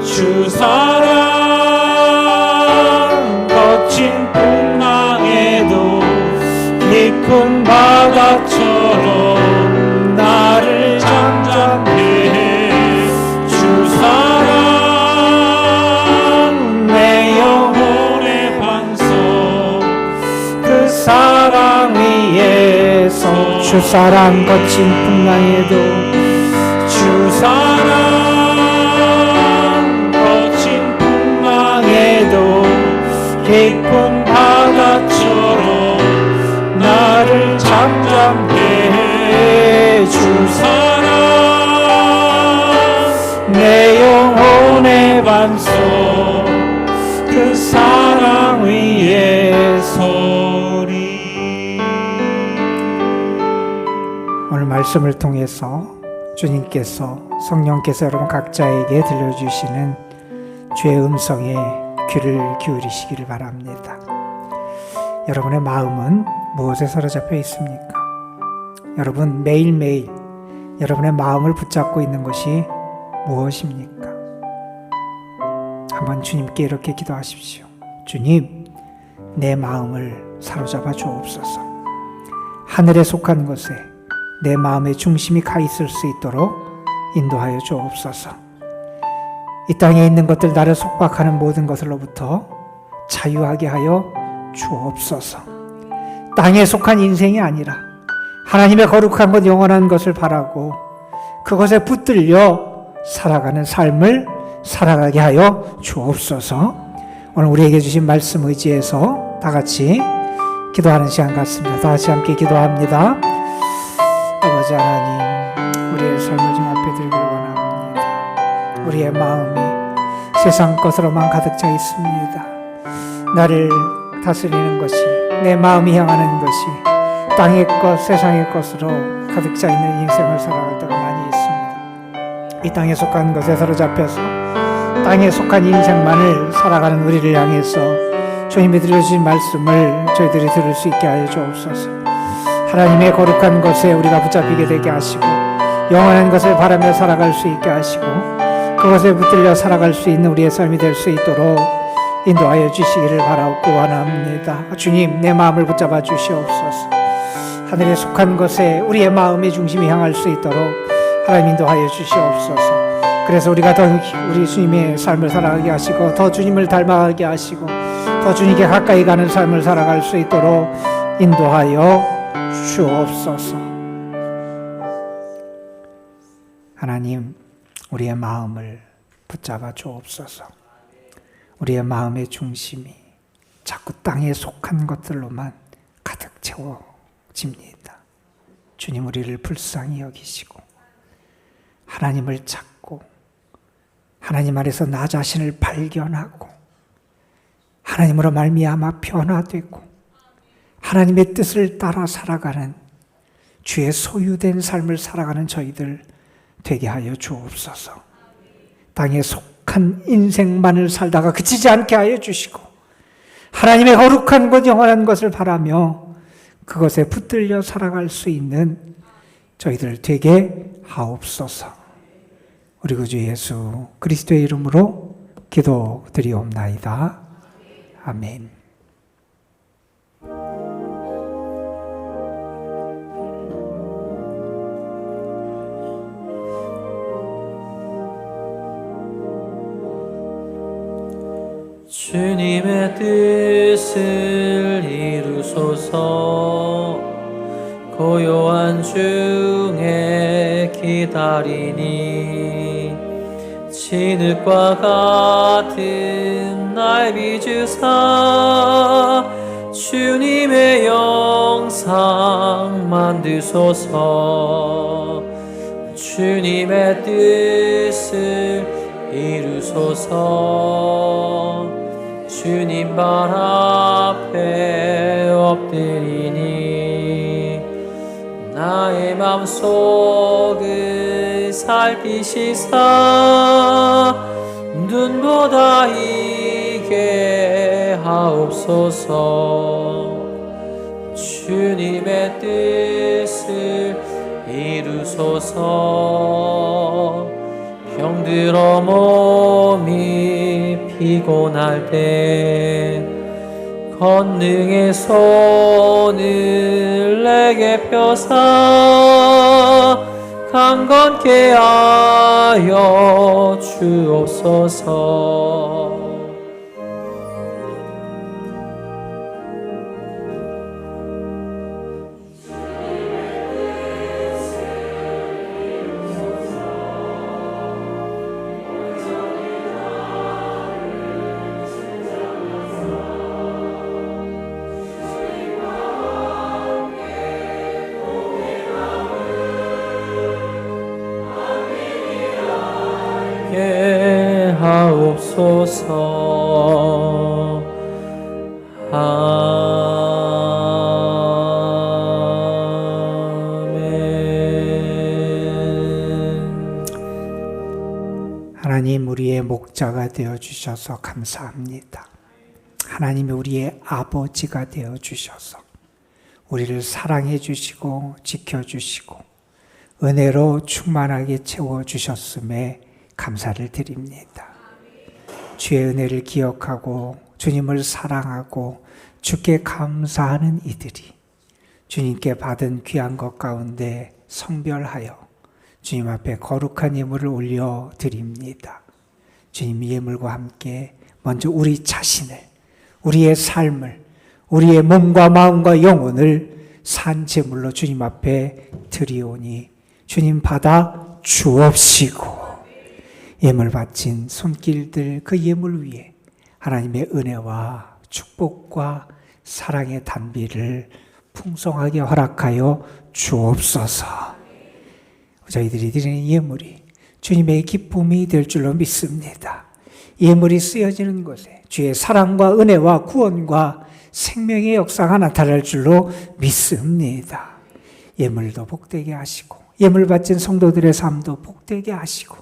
주 주 사랑 거친 풍랑에도 주 사랑 거친 풍랑에도 깊은 바다처럼 나를 잠잠케 해. 주 사랑 내 영혼의 반석 그 사랑 위에 서리. 오늘 말씀을 통해서 주님께서 성령께서 여러분 각자에게 들려주시는 주의 음성에 귀를 기울이시기를 바랍니다. 여러분의 마음은 무엇에 사로잡혀 있습니까? 여러분 매일매일 여러분의 마음을 붙잡고 있는 것이 무엇입니까? 한번 주님께 이렇게 기도하십시오. 주님, 내 마음을 사로잡아 주옵소서. 하늘에 속한 것에 내 마음의 중심이 가 있을 수 있도록 인도하여 주옵소서. 이 땅에 있는 것들, 나를 속박하는 모든 것으로부터 자유하게 하여 주옵소서. 땅에 속한 인생이 아니라 하나님의 거룩한 것, 영원한 것을 바라고 그것에 붙들려 살아가는 삶을 살아가게 하여 주옵소서. 오늘 우리에게 주신 말씀 의지해서 다 같이 기도하는 시간 같습니다. 다 같이 함께 기도합니다. 아버지 하나님, 우리의 삶을 좀 앞에 들기를 원합니다. 우리의 마음이 세상 것으로만 가득 차 있습니다. 나를 다스리는 것이, 내 마음이 향하는 것이 땅의 것, 세상의 것으로 가득 차 있는 인생을 살아갈 때가 많이 있습니다. 이 땅에 속한 것에 사로잡혀서 땅에 속한 인생만을 살아가는 우리를 향해서 주님이 들려주신 말씀을 저희들이 들을 수 있게 하여 주옵소서. 하나님의 거룩한 것에 우리가 붙잡히게 되게 하시고 영원한 것을 바라며 살아갈 수 있게 하시고 그것에 붙들려 살아갈 수 있는 우리의 삶이 될 수 있도록 인도하여 주시기를 바라고 원합니다. 주님, 내 마음을 붙잡아 주시옵소서. 하늘에 속한 것에 우리의 마음의 중심이 향할 수 있도록 하나님 인도하여 주시옵소서. 그래서 우리가 더 우리 주님의 삶을 살아가게 하시고 더 주님을 닮아가게 하시고 더 주님께 가까이 가는 삶을 살아갈 수 있도록 인도하여 주옵소서. 하나님, 우리의 마음을 붙잡아 주옵소서. 우리의 마음의 중심이 자꾸 땅에 속한 것들로만 가득 채워집니다. 주님, 우리를 불쌍히 여기시고 하나님을 찾고 하나님 안에서 나 자신을 발견하고 하나님으로 말미암아 변화되고 하나님의 뜻을 따라 살아가는 주의 소유된 삶을 살아가는 저희들 되게 하여 주옵소서. 땅에 속한 인생만을 살다가 그치지 않게 하여 주시고 하나님의 거룩한 것, 영원한 것을 바라며 그것에 붙들려 살아갈 수 있는 저희들 되게 하옵소서. 우리 구주 예수 그리스도의 이름으로 기도드리옵나이다. 아멘. 주님의 뜻을 이루소서. 고요한 중에 기다리니 진흙과 같은 날 빚으사 주님의 영상 만드소서. 주님의 뜻을 이루소서. 주님 발 앞에 엎드리니 나의 맘속을 살피시사 눈보다 이게 하옵소서. 주님의 뜻을 이루소서. 병들어 몸이 피곤할 때 권능의 손을 내게 펴사 강건케 하여 주옵소서. 주옵소서. 하나님, 우리의 목자가 되어 주셔서 감사합니다. 하나님이 우리의 아버지가 되어 주셔서 우리를 사랑해 주시고 지켜 주시고 은혜로 충만하게 채워 주셨음에 감사를 드립니다. 주의 은혜를 기억하고 주님을 사랑하고 주께 감사하는 이들이 주님께 받은 귀한 것 가운데 성별하여 주님 앞에 거룩한 예물을 올려드립니다. 주님, 예물과 함께 먼저 우리 자신을, 우리의 삶을, 우리의 몸과 마음과 영혼을 산 제물로 주님 앞에 드리오니 주님 받아 주옵시고, 예물 바친 손길들 그 예물 위에 하나님의 은혜와 축복과 사랑의 단비를 풍성하게 허락하여 주옵소서. 저희들이 드리는 예물이 주님의 기쁨이 될 줄로 믿습니다. 예물이 쓰여지는 곳에 주의 사랑과 은혜와 구원과 생명의 역사가 나타날 줄로 믿습니다. 예물도 복되게 하시고 예물 바친 성도들의 삶도 복되게 하시고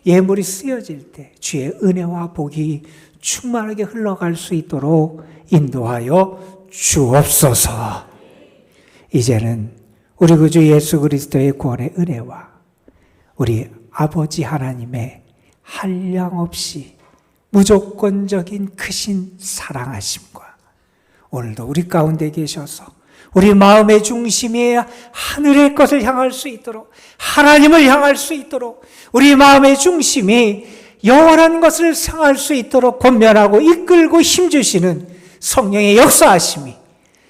예물이 쓰여질 때 주의 은혜와 복이 충만하게 흘러갈 수 있도록 인도하여 주옵소서. 이제는 우리 구주 예수 그리스도의 구원의 은혜와 우리 아버지 하나님의 한량없이 무조건적인 크신 사랑하심과 오늘도 우리 가운데 계셔서 우리 마음의 중심이 하늘의 것을 향할 수 있도록, 하나님을 향할 수 있도록, 우리 마음의 중심이 영원한 것을 향할 수 있도록 권면하고 이끌고 힘주시는 성령의 역사하심이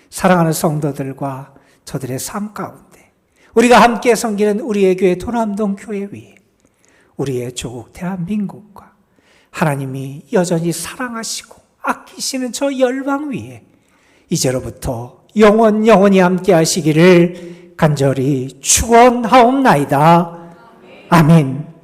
사랑하는 성도들과 저들의 삶 가운데 우리가 함께 섬기는 우리의 교회 도남동 교회 위에 우리의 조국 대한민국과 하나님이 여전히 사랑하시고 아끼시는 저 열방 위에 이제로부터 영원히 함께 하시기를 간절히 축원하옵나이다. 아멘.